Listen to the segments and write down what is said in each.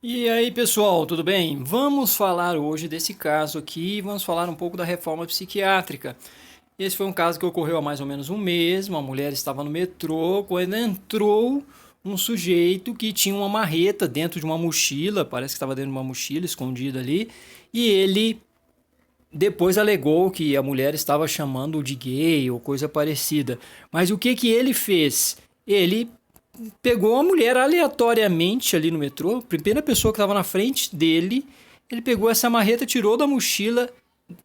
E aí, pessoal, tudo bem? Vamos falar hoje desse caso aqui, vamos falar um pouco da reforma psiquiátrica. Esse foi um caso que ocorreu há mais ou menos um mês. Uma mulher estava no metrô quando entrou um sujeito que tinha uma marreta dentro de uma mochila, parece que estava dentro de uma mochila escondida ali, e ele depois alegou que a mulher estava chamando-o de gay ou coisa parecida. Mas o que que ele fez? Ele pegou a mulher aleatoriamente ali no metrô, primeira pessoa que estava na frente dele, ele pegou essa marreta, tirou da mochila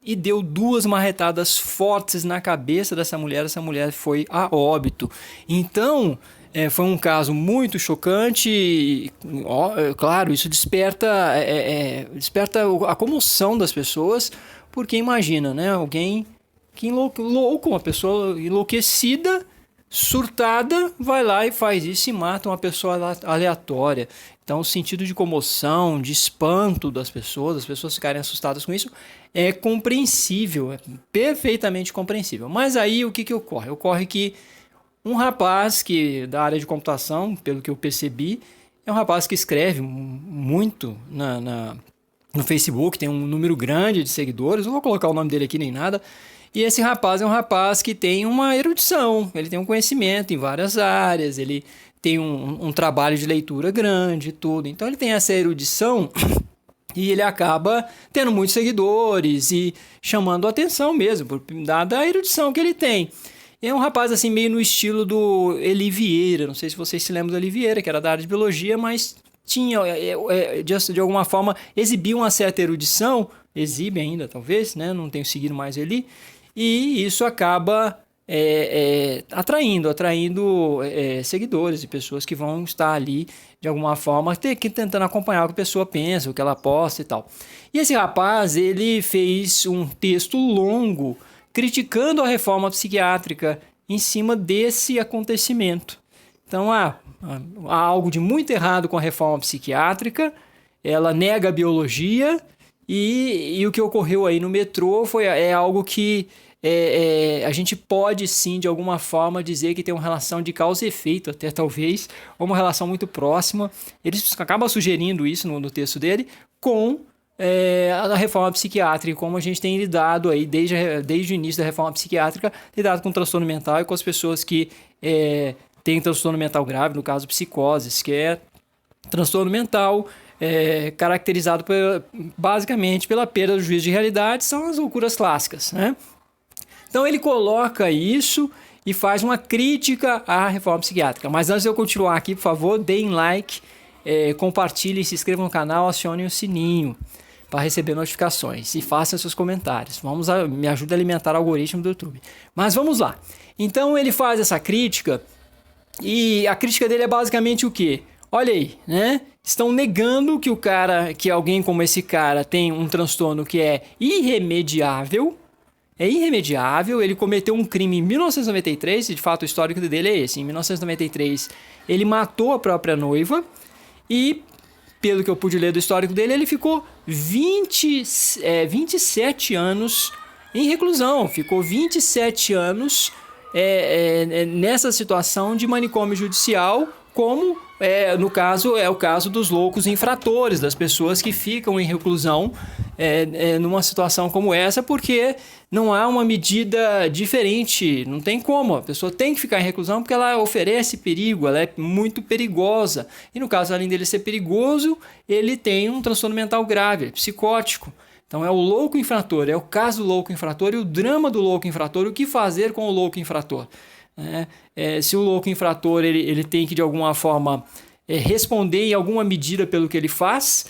e deu duas marretadas fortes na cabeça dessa mulher. Essa mulher foi a óbito. Então, foi um caso muito chocante. Claro, isso desperta a comoção das pessoas, porque imagina, né? Alguém que louco, uma pessoa enlouquecida, surtada, vai lá e faz isso e mata uma pessoa aleatória. Então, o sentido de comoção, de espanto das pessoas, as pessoas ficarem assustadas com isso, é compreensível, é perfeitamente compreensível. Mas aí o que que ocorre? Ocorre que um rapaz que da área de computação, pelo que eu percebi, é um rapaz que escreve muito no Facebook, tem um número grande de seguidores, não vou colocar o nome dele aqui nem nada. E esse rapaz é um rapaz que tem uma erudição, ele tem um conhecimento em várias áreas, ele tem um trabalho de leitura grande e tudo. Então ele tem essa erudição e ele acaba tendo muitos seguidores e chamando a atenção mesmo, dada a erudição que ele tem. É um rapaz assim meio no estilo do Eli Vieira, não sei se vocês se lembram do Eli Vieira, que era da área de biologia, mas tinha, de alguma forma, exibia uma certa erudição, exibe ainda talvez, né? Não tenho seguido mais ele, e isso acaba atraindo seguidores e pessoas que vão estar ali de alguma forma tentando acompanhar o que a pessoa pensa, o que ela posta e tal. E esse rapaz, ele fez um texto longo criticando a reforma psiquiátrica em cima desse acontecimento. Então há algo de muito errado com a reforma psiquiátrica, ela nega a biologia e o que ocorreu aí no metrô é algo que a gente pode sim, de alguma forma, dizer que tem uma relação de causa e efeito, até talvez, ou uma relação muito próxima. Ele acaba sugerindo isso no texto dele com a reforma psiquiátrica, como a gente tem lidado aí desde o início da reforma psiquiátrica, lidado com transtorno mental e com as pessoas que têm transtorno mental grave, no caso psicoses, que é transtorno mental caracterizado basicamente pela perda do juízo de realidade, são as loucuras clássicas, né? Então ele coloca isso e faz uma crítica à reforma psiquiátrica. Mas antes de eu continuar aqui, por favor, deem like, compartilhem, se inscrevam no canal, acionem o sininho para receber notificações e façam seus comentários. Me ajuda a alimentar o algoritmo do YouTube. Mas vamos lá. Então ele faz essa crítica e a crítica dele é basicamente o quê? Olha aí, né? Estão negando que alguém como esse cara tem um transtorno que é irremediável. É irremediável, ele cometeu um crime em 1993, e de fato o histórico dele é esse. Em 1993, ele matou a própria noiva e, pelo que eu pude ler do histórico dele, ele ficou 27 anos em reclusão. Ficou 27 anos nessa situação de manicômio judicial, como no caso é o caso dos loucos infratores, das pessoas que ficam em reclusão numa situação como essa, porque não há uma medida diferente, não tem como, a pessoa tem que ficar em reclusão porque ela oferece perigo, ela é muito perigosa, e no caso, além dele ser perigoso, ele tem um transtorno mental grave, psicótico. Então é o louco infrator, é o caso do louco infrator e o drama do louco infrator, o que fazer com o louco infrator. Se o louco infrator ele tem que de alguma forma responder em alguma medida pelo que ele faz,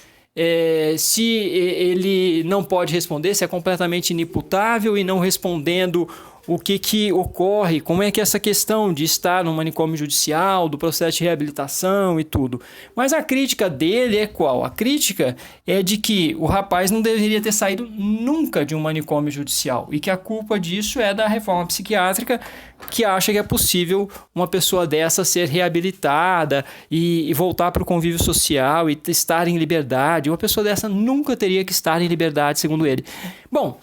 se ele não pode responder, se é completamente inimputável e não respondendo, o que ocorre, como é que é essa questão de estar no manicômio judicial, do processo de reabilitação e tudo. Mas a crítica dele é qual? A crítica é de que o rapaz não deveria ter saído nunca de um manicômio judicial e que a culpa disso é da reforma psiquiátrica, que acha que é possível uma pessoa dessa ser reabilitada e voltar para o convívio social e estar em liberdade. Uma pessoa dessa nunca teria que estar em liberdade, segundo ele. Bom,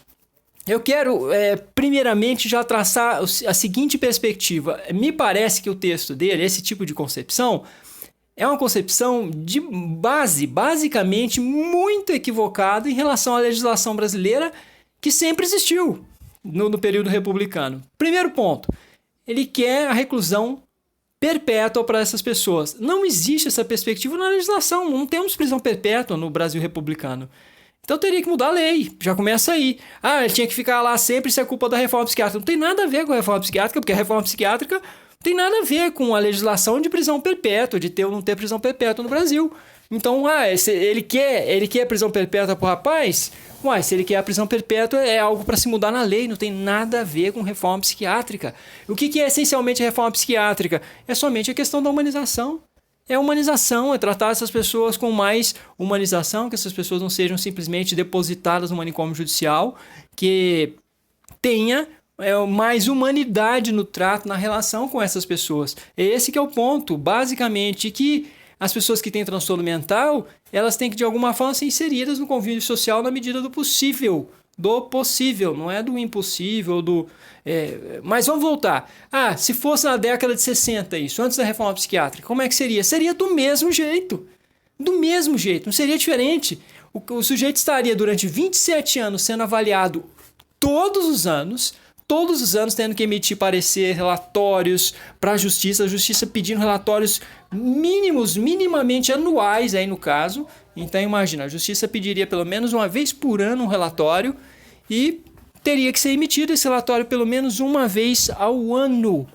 eu quero, primeiramente, já traçar a seguinte perspectiva. Me parece que o texto dele, esse tipo de concepção, é uma concepção de base, basicamente muito equivocada em relação à legislação brasileira que sempre existiu no período republicano. Primeiro ponto, ele quer a reclusão perpétua para essas pessoas. Não existe essa perspectiva na legislação, não temos prisão perpétua no Brasil republicano. Então teria que mudar a lei, já começa aí. Ele tinha que ficar lá sempre, isso é culpa da reforma psiquiátrica. Não tem nada a ver com a reforma psiquiátrica, porque a reforma psiquiátrica não tem nada a ver com a legislação de prisão perpétua, de ter ou não ter prisão perpétua no Brasil. Então, ele quer prisão perpétua pro rapaz? Se ele quer a prisão perpétua, é algo para se mudar na lei, não tem nada a ver com reforma psiquiátrica. O que é essencialmente a reforma psiquiátrica? É somente a questão da humanização. É humanização, é tratar essas pessoas com mais humanização, que essas pessoas não sejam simplesmente depositadas no manicômio judicial, que tenha mais humanidade no trato, na relação com essas pessoas. Esse que é o ponto, basicamente, que as pessoas que têm transtorno mental, elas têm que de alguma forma ser inseridas no convívio social na medida do possível, não é do impossível, mas vamos voltar. Se fosse na década de 60 isso, antes da reforma psiquiátrica, como é que seria? Seria do mesmo jeito, não seria diferente. O sujeito estaria durante 27 anos sendo avaliado todos os anos tendo que emitir parecer, relatórios para a justiça pedindo relatórios minimamente anuais aí no caso. Então imagina, a justiça pediria pelo menos uma vez por ano um relatório e teria que ser emitido esse relatório pelo menos uma vez ao ano.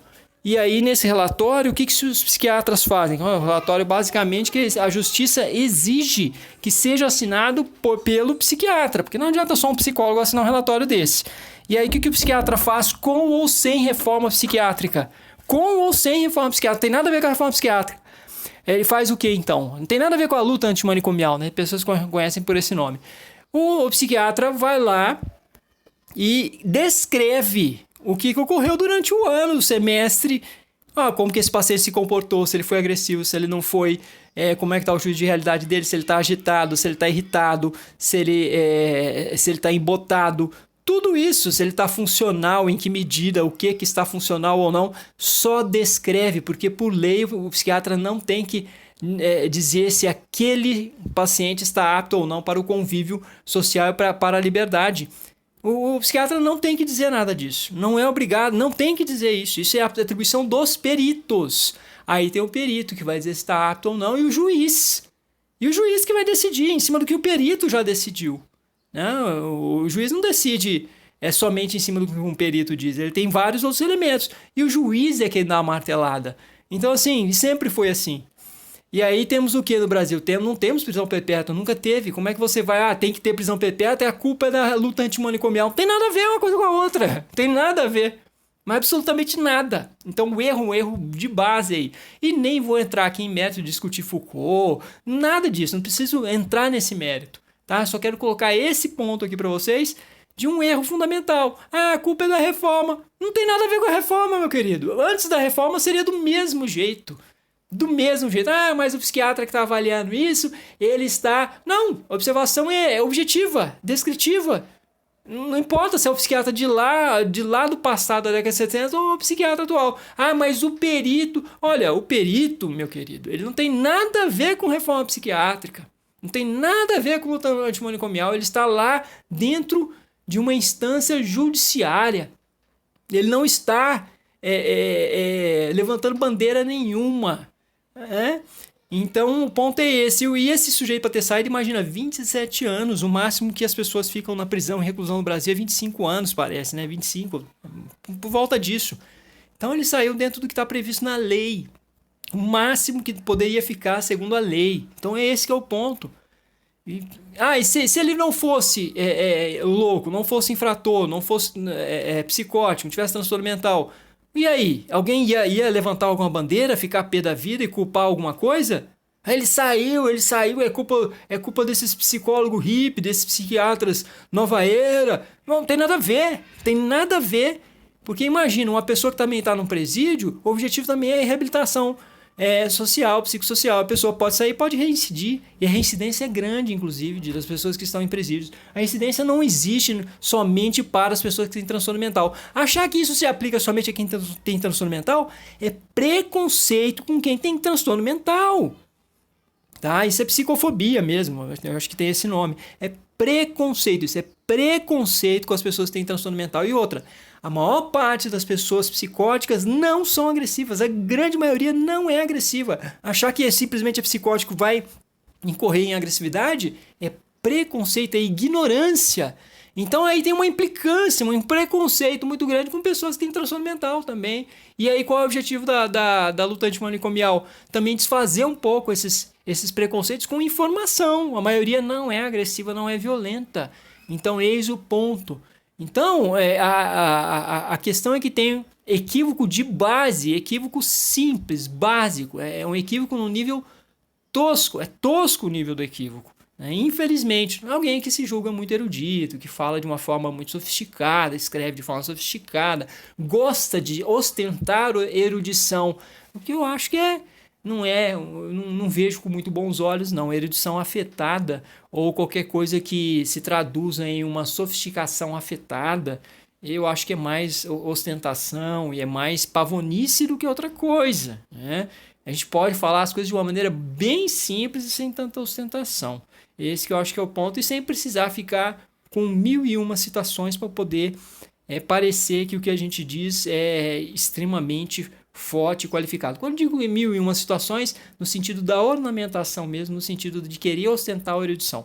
E aí nesse relatório, o que os psiquiatras fazem? É um relatório basicamente que a justiça exige que seja assinado pelo psiquiatra, porque não adianta só um psicólogo assinar um relatório desse. E aí o que o psiquiatra faz com ou sem reforma psiquiátrica? Com ou sem reforma psiquiátrica, não tem nada a ver com a reforma psiquiátrica. Ele faz o que então? Não tem nada a ver com a luta antimanicomial, né? Pessoas conhecem por esse nome. O psiquiatra vai lá e descreve o que ocorreu durante o ano, o semestre, como que esse paciente se comportou, se ele foi agressivo, se ele não foi, como é que está o juízo de realidade dele, se ele está agitado, se ele está irritado, se ele está embotado. Tudo isso, se ele está funcional, em que medida, o que está funcional ou não, só descreve, porque por lei o psiquiatra não tem que dizer se aquele paciente está apto ou não para o convívio social e para a liberdade. O psiquiatra não tem que dizer nada disso, não é obrigado, não tem que dizer isso, isso é a atribuição dos peritos. Aí tem o perito que vai dizer se está apto ou não e o juiz que vai decidir em cima do que o perito já decidiu. Não, o juiz não decide somente em cima do que um perito diz, ele tem vários outros elementos e o juiz é quem dá a martelada. Então assim, sempre foi assim. E aí temos o que no Brasil? Não temos prisão perpétua, nunca teve. Como é que você vai, tem que ter prisão perpétua, a culpa é da luta antimanicomial. Não tem nada a ver uma coisa com a outra, não tem nada a ver. Mas absolutamente nada. Então um erro de base aí. E nem vou entrar aqui em mérito de discutir Foucault, nada disso, não preciso entrar nesse mérito. Tá? Só quero colocar esse ponto aqui para vocês de um erro fundamental. A culpa é da reforma. Não tem nada a ver com a reforma, meu querido. Antes da reforma seria do mesmo jeito. Do mesmo jeito. Mas o psiquiatra que está avaliando isso, ele está... Não, a observação é objetiva, descritiva. Não importa se é o psiquiatra de lá do passado, da década de 70, ou o psiquiatra atual. Mas o perito... Olha, o perito, meu querido, ele não tem nada a ver com reforma psiquiátrica. Não tem nada a ver com o luta antimanicomial. Ele está lá dentro de uma instância judiciária. Ele não está levantando bandeira nenhuma. Então o ponto é esse. E esse sujeito para ter saído, imagina, 27 anos. O máximo que as pessoas ficam na prisão e reclusão no Brasil é 25 anos, parece, né? 25, por volta disso. Então ele saiu dentro do que está previsto na lei. O máximo que poderia ficar segundo a lei. Então esse que é o ponto. E se ele não fosse louco, não fosse infrator, não fosse psicótico, não tivesse transtorno mental, e aí? Alguém ia levantar alguma bandeira, ficar a pé da vida e culpar alguma coisa? Ele saiu, é culpa desses psicólogos hippie, desses psiquiatras nova era. Não tem nada a ver. Porque imagina, uma pessoa que também está num presídio, o objetivo também é reabilitação social, psicossocial. A pessoa pode sair, pode reincidir. E a reincidência é grande, inclusive, das pessoas que estão em presídios. A reincidência não existe somente para as pessoas que têm transtorno mental. Achar que isso se aplica somente a quem tem transtorno mental é preconceito com quem tem transtorno mental. tá? Isso é psicofobia mesmo, eu acho que tem esse nome. É preconceito, isso é preconceito com as pessoas que têm transtorno mental. E outra, a maior parte das pessoas psicóticas não são agressivas, a grande maioria não é agressiva. Achar que simplesmente é psicótico vai incorrer em agressividade é preconceito, é ignorância. Então aí tem uma implicância, um preconceito muito grande com pessoas que têm transtorno mental também. E aí qual é o objetivo da luta antimanicomial? Também desfazer um pouco esses preconceitos com informação. A maioria não é agressiva, não é violenta. Então eis o ponto. Então a questão é que tem equívoco de base, equívoco simples, básico. É um equívoco no nível tosco, é tosco o nível do equívoco. Infelizmente, alguém que se julga muito erudito, que fala de uma forma muito sofisticada, escreve de forma sofisticada, gosta de ostentar erudição, o que eu acho que não vejo com muito bons olhos, não. Erudição afetada ou qualquer coisa que se traduza em uma sofisticação afetada, eu acho que é mais ostentação e é mais pavonice do que outra coisa, né? A gente pode falar as coisas de uma maneira bem simples e sem tanta ostentação. Esse que eu acho que é o ponto, e sem precisar ficar com 1001 citações para poder parecer que o que a gente diz é extremamente forte e qualificado. Quando digo em 1001 situações, no sentido da ornamentação mesmo, no sentido de querer ostentar a erudição.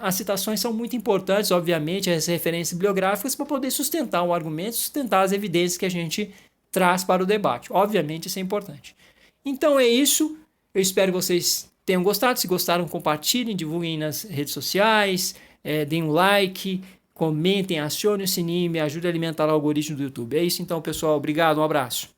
As citações são muito importantes, obviamente, as referências bibliográficas para poder sustentar o argumento, sustentar as evidências que a gente traz para o debate. Obviamente, isso é importante. Então é isso, eu espero que vocês tenham gostado. Se gostaram, compartilhem, divulguem nas redes sociais, deem um like, comentem, acionem o sininho, me ajude a alimentar o algoritmo do YouTube. É isso então, pessoal. Obrigado, um abraço.